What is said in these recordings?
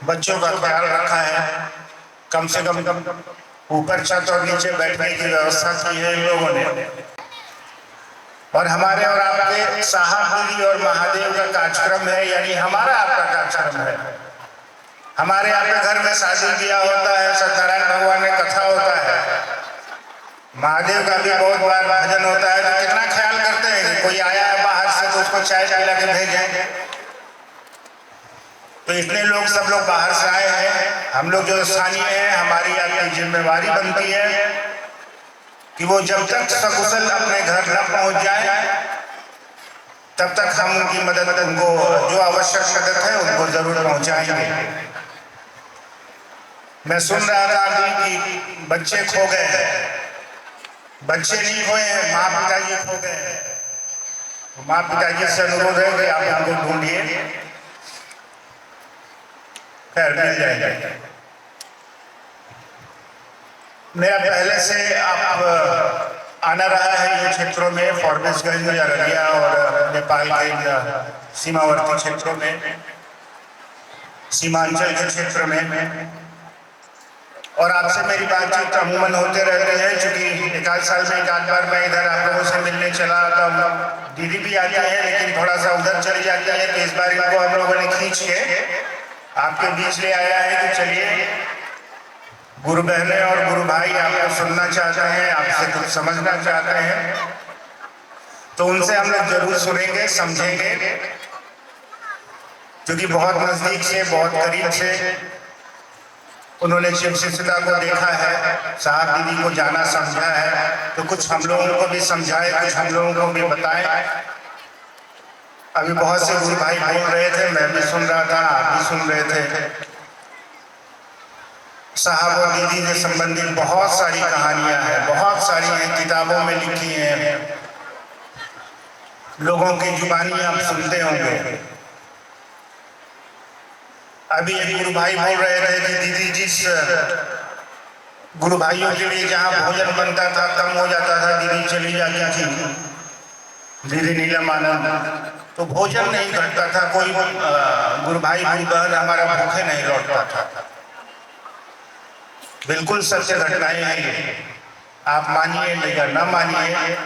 बच्चों का ख्याल रखा है, कम से कम ऊपर छत और नीचे बैठने की व्यवस्था की है इन लोगों ने। और हमारे और आपके साहब दीदी और महादेव का कार्यक्रम है, यानी हमारा आपका कार्यक्रम है। हमारे यहाँ पे घर में शादी ब्याह होता है, सत्यनारायण भगवान में कथा होता है, महादेव का भी बहुत बार भजन होता है। तो कितना ख्याल करते हैं कि कोई आया है बाहर से तो उसको चाय पिला के भेजें। तो इतने लोग सब लोग बाहर से आए हैं, हम लोग जो स्थानीय हैं, हमारी आपकी जिम्मेवारी बनती है कि वो जब तक सकुशल अपने घर न पहुंच जाए तब तक हम उनकी मदद, उनको जो आवश्यक मदद है उनको जरूर पहुंचाएंगे। मैं सुन रहा था अभी कि बच्चे खो गए हैं। बच्चे नहीं खोए हैं, माँ पिताजी खो गए हैं। तो माँ पिताजी से अनुरोध है कि आप उनको ढूंढिए, खैर मिल जाएगा। मेरा पहले से आप आना रहा है ये क्षेत्रों में, फॉरबिसगंज, अररिया और नेपाल के सीमावर्ती क्षेत्रों में, सीमांचल के क्षेत्र में। और आपसे मेरी बातचीत अमूमन होते रहते हैं, क्योंकि एक आध साल में एक आध बार मैं इधर आप लोगों से मिलने चला आता हूँ। दीदी भी आती है लेकिन थोड़ा सा उधर चली जाती है, तो इस बार इनको हम लोगों ने खींच के आपके बीच ले आया है कि चलिए गुरु बहनें और गुरु भाई आपको सुनना चाहते हैं, आपसे कुछ समझना चाहते हैं, तो उनसे हम लोग जरूर सुनेंगे, समझेंगे, क्योंकि बहुत नजदीक से, बहुत करीब से उन्होंने शिव शिष्यता को देखा है, साहब दीदी को जाना समझा है। तो कुछ हम लोगों को भी समझाए, कुछ हम लोगों को भी बताएं। अभी बहुत से गुरु भाई बोल रहे थे, मैं भी सुन रहा था, आप भी सुन रहे थे। साहब और दीदी से संबंधित बहुत सारी कहानियां हैं, बहुत सारी हैं, किताबों में लिखी हैं, लोगों की जुबानी आप सुनते होंगे। अभी एक गुरु भाई बोल रहे थे कि दीदी जिस गुरु भाइयों के लिए जहाँ भोजन बनता था कम हो जाता था, दीदी चली जाती थी, दीदी नीलम आनंद, तो भोजन नहीं घटता था, कोई गुरु भाई गुरु बहन हमारा भूखे नहीं लौटता था। बिल्कुल सत्य घटनाएं हैं ये, आप मानिए या न मानिए।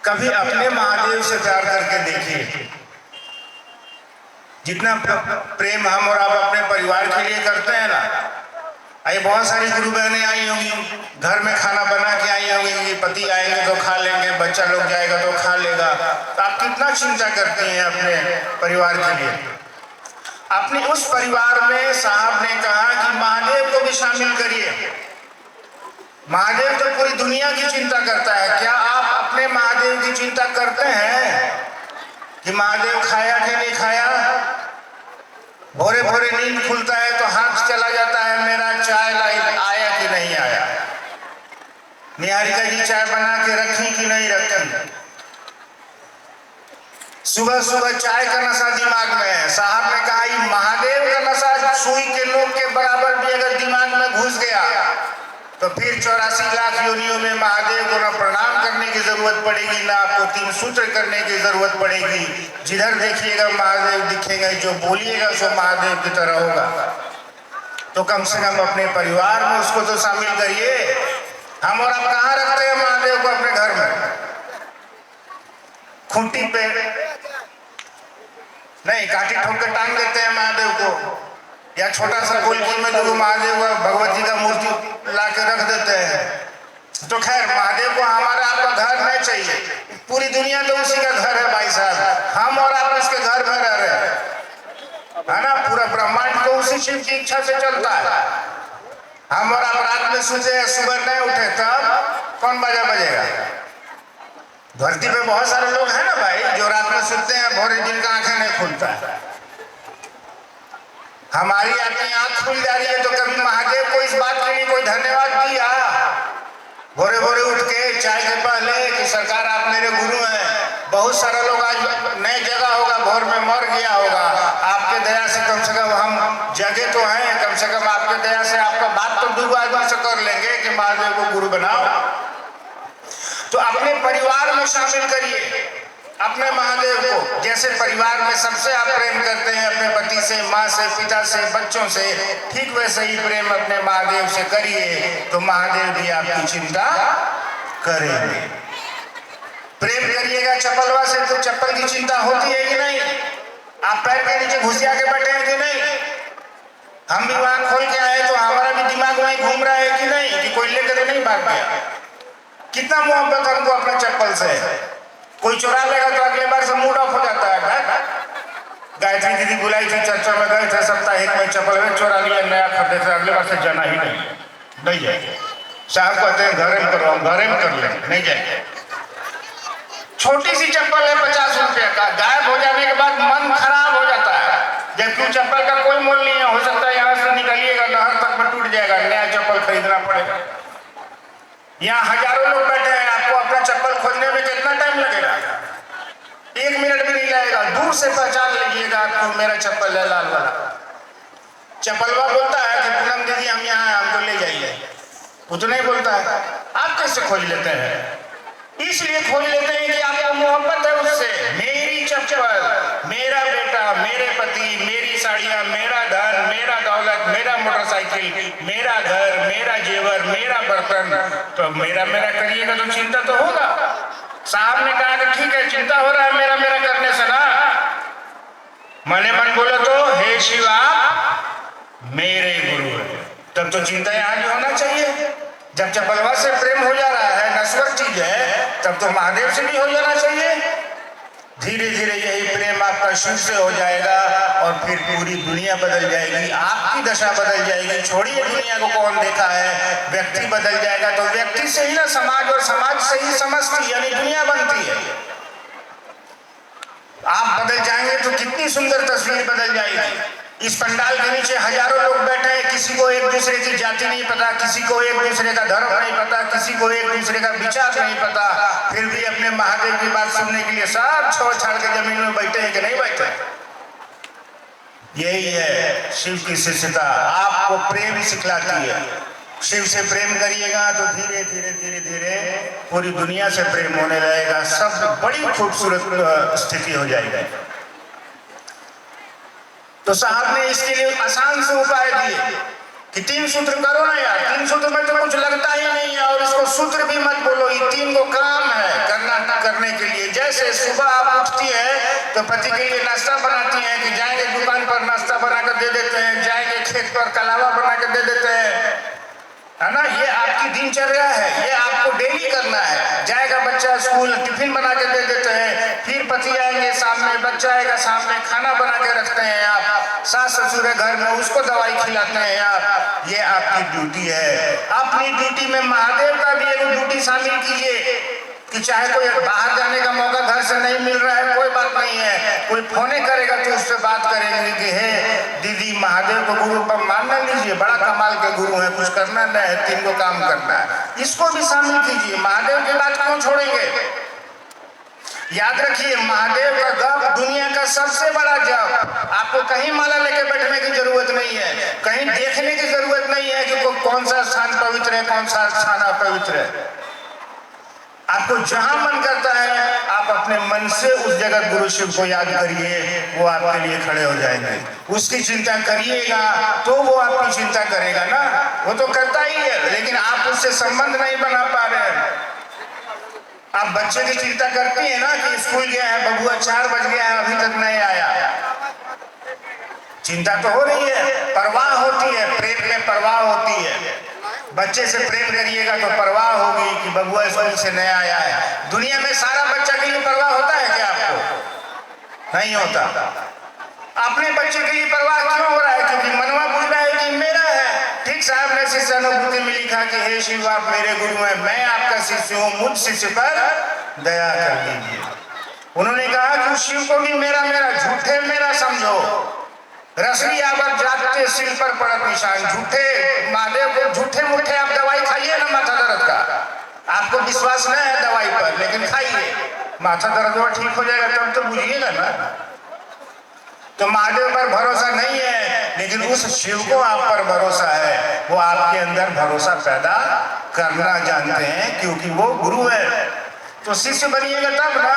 कभी अपने महादेव से प्यार करके देखिए, जितना प्रेम हम और आप अपने परिवार के लिए करते हैं ना। आई बहुत सारी गुरु बहनें आई होंगी, घर में खाना बना के आई होंगी, पति आएंगे तो खा लेंगे, बच्चा लोग जाएगा तो खा लेगा। तो आप कितना चिंता करते हैं अपने परिवार के लिए। अपने उस परिवार में साहब ने कहा कि महादेव को भी शामिल करिए। महादेव तो पूरी दुनिया की चिंता करता है, क्या आप अपने महादेव की चिंता करते हैं कि महादेव खाया कि नहीं खाया? भोरे भोरे नींद खुलता है तो हाथ चला जाता है मेरा, चाय आया कि नहीं आया, निहारिका जी चाय बना के रखी कि नहीं रखी। सुबह सुबह चाय का नशा दिमाग में है। साहब ने कहा ये महादेव का नशा सुई के नोक के बराबर भी अगर दिमाग में घुस गया तो फिर 84 लाख योनियों में महादेव को न प्रणाम करने की जरूरत पड़ेगी, ना आपको 3 सूत्र करने की जरूरत पड़ेगी। जिधर देखिएगा महादेव दिखेंगे, जो बोलिएगा सो महादेव की तरह होगा। तो कम से कम अपने परिवार में उसको तो शामिल करिए। हम और आप कहाँ रखते हैं महादेव को? अपने घर में खूंटी पे नहीं, काठी ठोक के टांग देते हैं महादेव को, या छोटा सा गोलकी में जो महादेव भगवती का मूर्ति ला के रख देते हैं। तो खैर महादेव को हमारा आपका घर नहीं चाहिए, पूरी दुनिया तो उसी का घर है भाई साहब। हम और आप इसके घर में रह रहे हैं, है ना। पूरा ब्रह्मांड तो उसी शिव की इच्छा से चलता है। हम और आप रात में सोचे सुबह नहीं उठे तब कौन बाजा बजेगा? धरती पे बहुत सारे लोग हैं ना भाई जो रात में सोते हैं, भोरे जिनका आंखें नहीं खुलता है। हमारी आपकी आंख खुल जा रही है तो कभी महादेव को इस बात के लिए कोई धन्यवाद दिया? भोरे भोरे उठ के चाय के पहले कि सरकार आप मेरे गुरु हैं। बहुत सारा लोग आज नए जगह होगा, भोर में मर गया होगा, आपके दया से कम हम जगह तो हैं, कम से कम आपके दया से आपका बात तो 2 आदमी से कर लेंगे कि महादेव को गुरु बनाओ। तो अपने परिवार में शामिल करिए, अपने महादेव को जैसे परिवार में सबसे आप प्रेम करते हैं, अपने पति से, माँ से, पिता से, बच्चों से, ठीक वैसे ही प्रेम अपने महादेव से करिए तो महादेव भी आपकी चिंता करेंगे। प्रेम करिएगा चप्पलवा से तो चप्पल की चिंता होती है कि नहीं? आप पैर के नीचे घुसिया के बैठे हैं कि नहीं? हम भी वहां खोल के आए तो हमारा भी दिमाग वहीं घूम रहा है कि नहीं, कि कोई लेकर तो नहीं भाग गया। कितना मोहब्बत हमको अपने चप्पल से। कोई चुरा लेगा तो अगले बार से मूड ऑफ हो जाता है। गायत्री दीदी बुलाई थी, चर्चा में गए थे, साप्ताहिक में चप्पल में चोरा लिया, नया खरीदे थे, अगले बार से जाना ही नहीं जाएंगे। साहब कहते हैं घरे में करो, घरे में कर लेंगे, नहीं जाएंगे। छोटी सी चप्पल है 50 रुपये का, गायब हो जाने के बाद मन खराब हो जाता है, जबकि चप्पल का कोई मूल्य नहीं है। हो सकता है यहाँ से निकलिएगा नहर तक में टूट जाएगा, नया चप्पल खरीदना पड़ेगा। यहाँ हजारों लोग बैठे हैं, आपको अपना चप्पल खोजने में कितना टाइम लगेगा? 1 मिनट भी नहीं लगेगा। दूर से पहचान लीजिएगा आपको, मेरा चप्पल है लाल वाला। चप्पलवा बोलता है कि पूनम दीदी हम यहाँ हैं, हमको ले जाइए, वो तो नहीं बोलता है। आप कैसे खोज लेते हैं? इसलिए खोज लेते हैं कि आपको मोहब्बत है उससे। मेरी चप्पल, मेरा बेटा, मेरे पति, मेरी साड़ियां, मेरा धन, मेरा दौलत, मेरा मोटरसाइकिल, मेरा घर, मेरा जेवर, मेरा बर्तन, तो मेरा करिएगा तो चिंता तो होगा। साहब ने कहा कि ठीक है, चिंता हो रहा है मेरा करने से ना, मने मन बोलो तो हे शिवा मेरे गुरु है, तब तो चिंता यहाँ भी होना चाहिए। जब चप्पलवा से प्रेम हो जा रहा है, नश्वर चीज है, तब तो महादेव से भी हो जाना चाहिए। धीरे धीरे यही प्रेम आपका शिव से हो जाएगा और फिर पूरी दुनिया बदल जाएगी, आपकी दशा बदल जाएगी। छोड़िए दुनिया को कौन देखा है, व्यक्ति बदल जाएगा तो व्यक्ति से ही ना समाज, और समाज से ही समष्टि यानी दुनिया बनती है। आप बदल जाएंगे तो कितनी सुंदर तस्वीर बदल जाएगी। इस पंडाल के नीचे हजारों लोग बैठे हैं, किसी को एक दूसरे की जाति नहीं पता, किसी को एक दूसरे का धर्म नहीं पता, किसी को एक दूसरे का विचार नहीं पता, फिर भी अपने महादेव की बात सुनने के लिए सब छोड़ छाड़ के जमीन में बैठे हैं कि नहीं बैठे? यही है शिव की शिष्यता, आपको प्रेम सिखलाती है। शिव से प्रेम करिएगा तो धीरे धीरे धीरे धीरे पूरी दुनिया से प्रेम होने लगेगा, सब बड़ी खूबसूरत स्थिति हो जाएगी। तो साहब ने इसके लिए आसान से उपाय दिए कि 3 सूत्र करो ना यार। 3 सूत्र में तो कुछ लगता ही नहीं है, और इसको सूत्र भी मत बोलो, ये 3 को काम है करने के लिए। जैसे सुबह आप उठती है तो पति के लिए नाश्ता बनाती हैं कि जाएंगे दुकान पर नाश्ता बना कर दे देते हैं, जाएंगे खेत पर कलावा बना कर दे देते हैं, है ना। ये आपकी दिनचर्या है, ये आपको डेली करना है। जाएगा बच्चा स्कूल, टिफिन बना के दे देते हैं, फिर पति आएंगे सामने, बच्चा आएगा सामने, खाना बना के रखते हैं आप, सास ससुर है घर में, उसको दवाई खिलाते हैं आप। ये आपकी ड्यूटी है। अपनी ड्यूटी में महादेव का भी एक ड्यूटी शामिल कीजिए कि चाहे कोई बाहर जाने का मौका घर से नहीं मिल रहा है, कोई बात नहीं है, कोई फोने करेगा तो उससे बात करेंगे कि हे दीदी महादेव को गुरु पर मान लीजिए, बड़ा कमाल के गुरु है, कुछ करना नहीं है, 3 को काम करना है, इसको भी शामिल कीजिए। महादेव की बात क्यों छोड़ेंगे? याद रखिए, महादेव का जप दुनिया का सबसे बड़ा जप। आपको कहीं माला लेके बैठने की जरूरत नहीं है, कहीं देखने की जरूरत नहीं है कि कौन सा स्थान पवित्र है, कौन सा स्थान अपवित्र है। आपको जहां मन करता है आप अपने मन से उस जगत गुरु शिव को याद करिए, वो आपके लिए खड़े हो जाएंगे। उसकी चिंता करिएगा तो वो आपकी चिंता करेगा ना, वो तो करता ही है, लेकिन आप उससे संबंध नहीं बना पा रहे हैं। आप बच्चे की चिंता करती है ना कि स्कूल गया है बबुआ, 4 बज गया है अभी तक नहीं आया, चिंता तो हो रही है, परवाह होती है, प्रेम में परवाह होती है। बच्चे से प्रेम करिएगा तो परवाह होगी कि बबुआ स्कूल से नया आया है। दुनिया में सारा बच्चा के लिए परवाह होता है क्या? आपको नहीं होता। अपने बच्चे के लिए परवाह क्यों हो रहा है? क्योंकि मनवा बुझ रहा है कि मेरा है। ठीक साहब ने शिष्य अनुभूति में लिखा कि हे शिव आप मेरे गुरु हैं, मैं आपका शिष्य हूँ, मुझ शिष्य पर दया कर दीजिए। उन्होंने कहा कि शिव को भी मेरा झूठे मेरा समझो, रसरी आवर जागते सिर पर पड़त निशान। झूठे महादेव को झूठे मूठे आप दवाई खाइए ना माथा दर्द का, आपको विश्वास नहीं है दवाई पर, लेकिन खाइए, माथा दर्द हुआ ठीक हो जाएगा, तब तो बुझिएगा ना। तो महादेव पर भरोसा नहीं है, लेकिन उस शिव को आप पर भरोसा है, वो आपके अंदर भरोसा पैदा करना जानते हैं, क्योंकि वो गुरु है। तो शिष्य बनिएगा तब ना,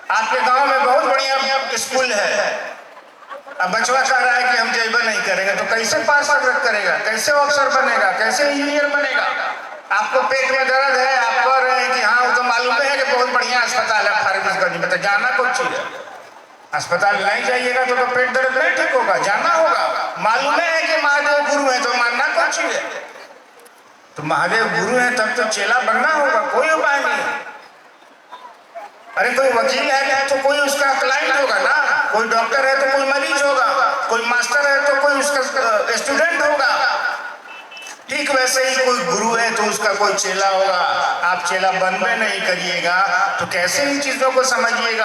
आपके गांव में बहुत बढ़िया स्कूल है, अब बचवा कह रहा है कि हम जेबा नहीं करेंगे, तो कैसे पास करेगा, कैसे अफसर बनेगा, कैसे इंजीनियर बनेगा? आपको पेट में दर्द है, आप कह रहे हैं कि हाँ वो तो मालूम है कि बहुत बढ़िया अस्पताल है फारबिसगंज में, तो जाना कौन चीज है? अस्पताल नहीं जाइएगा तो पेट दर्द नहीं ठीक होगा, जाना होगा। मालूम है कि महादेव गुरु है तो मानना कौन चीज है? तो महादेव गुरु है तब तो चेला बनना होगा, कोई उपाय नहीं है। अरे कोई वकील है तो कोई उसका क्लाइंट होगा ना, कोई डॉक्टर है तो कोई मरीज होगा, कोई मास्टर है तो कोई उसका स्टूडेंट होगा। ठीक वैसे ही कोई गुरु है तो उसका कोई चेला होगा। आप चेला बनवे नहीं करिएगा तो कैसे इन चीजों को समझिएगा?